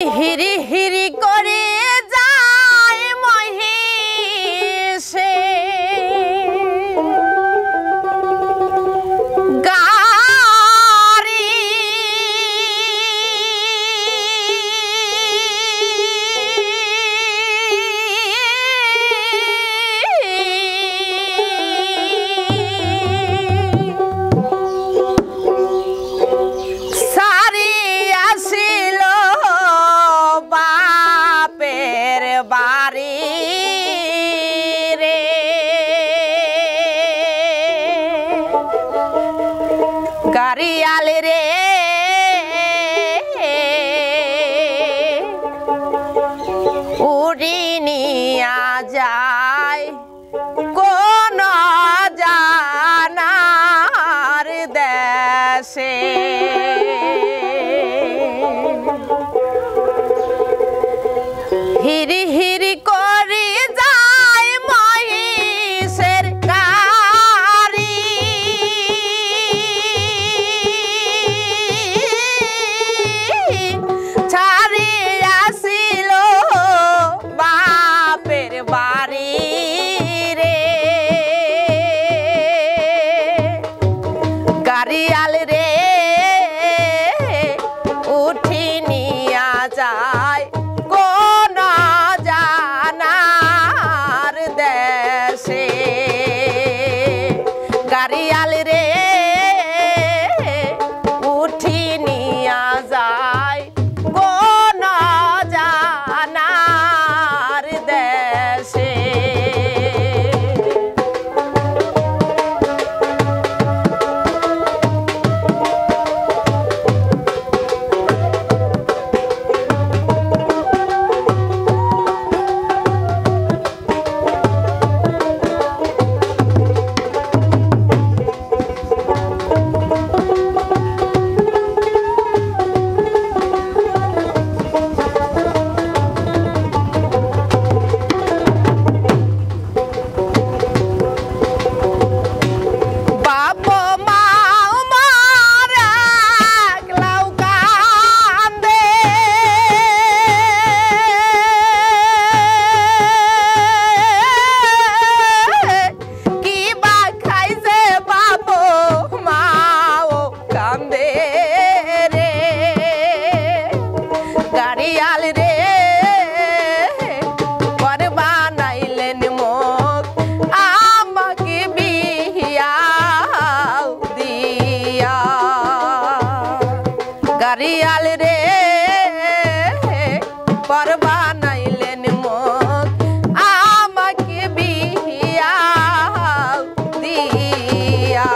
হিরি হিরি করে যায় মহিষে গাড়ি সারি আসিল বাপের বাড়ি রে গাড়িয়াল রে উড়ি নিয়া যায় কোন জানার দেশে হিরি হিরি করে যায় মহিষের গাড়ি ছাড়ি আসিল বাপের বাড়ি রে গাড়িয়াল রে উঠি নিয়া যায় কোন জানার দেশে গাড়িয়াল রে উঠি নিয়া যায় কোন জানার দেশে গাড়িয়াল রে পর বানাইলেন মুখ আমাকে বিয়া দিয়া গাড়িয়াল রে পর বানাইলেন মুখ আমাকে বিয়া দিয়া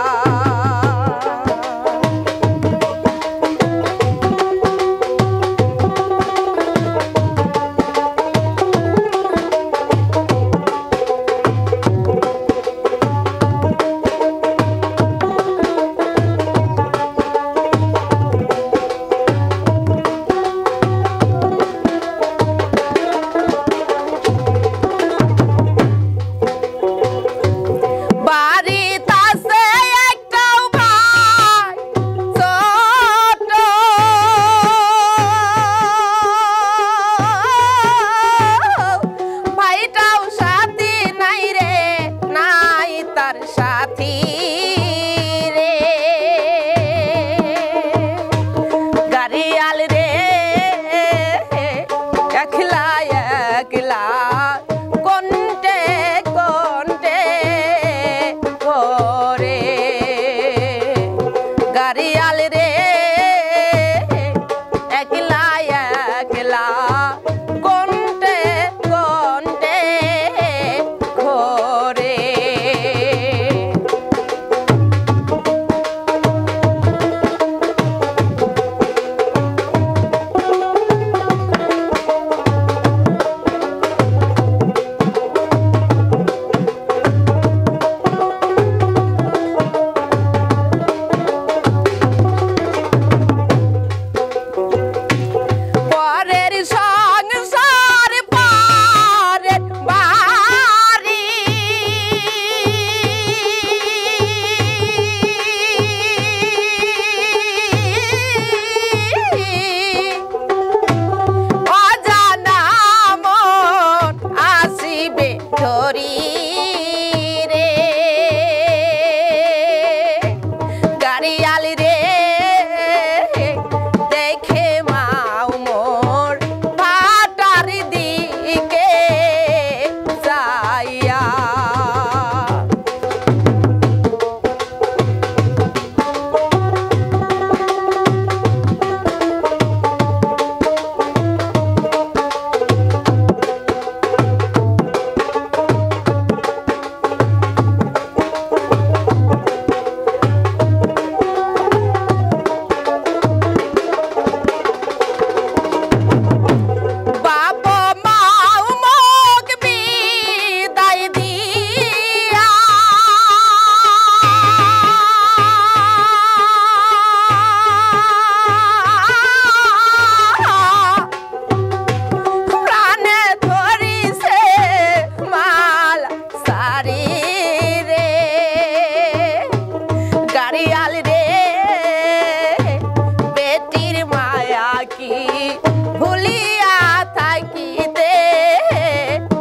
ভুলিয়া থাকিতে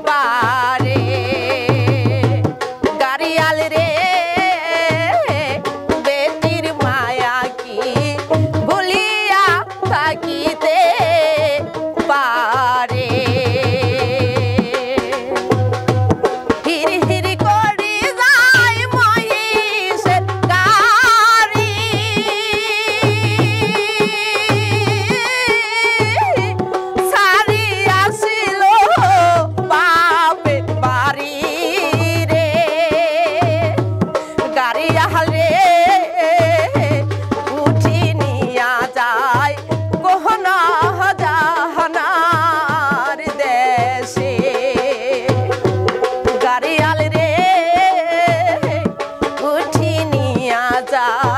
পারে গাড়িয়াল রে বেটির মায়া কি ভুলিয়া থাকিতে পারে হিরি হিরি করি যায় মহিষের গাড়ি সারি আসিল বাপের বাড়ি রে গাড়িয়াল রে উঠি নিয়া যায় গহনা জাহানার দেশে গাড়িয়াল রে উঠি নিয়া যায়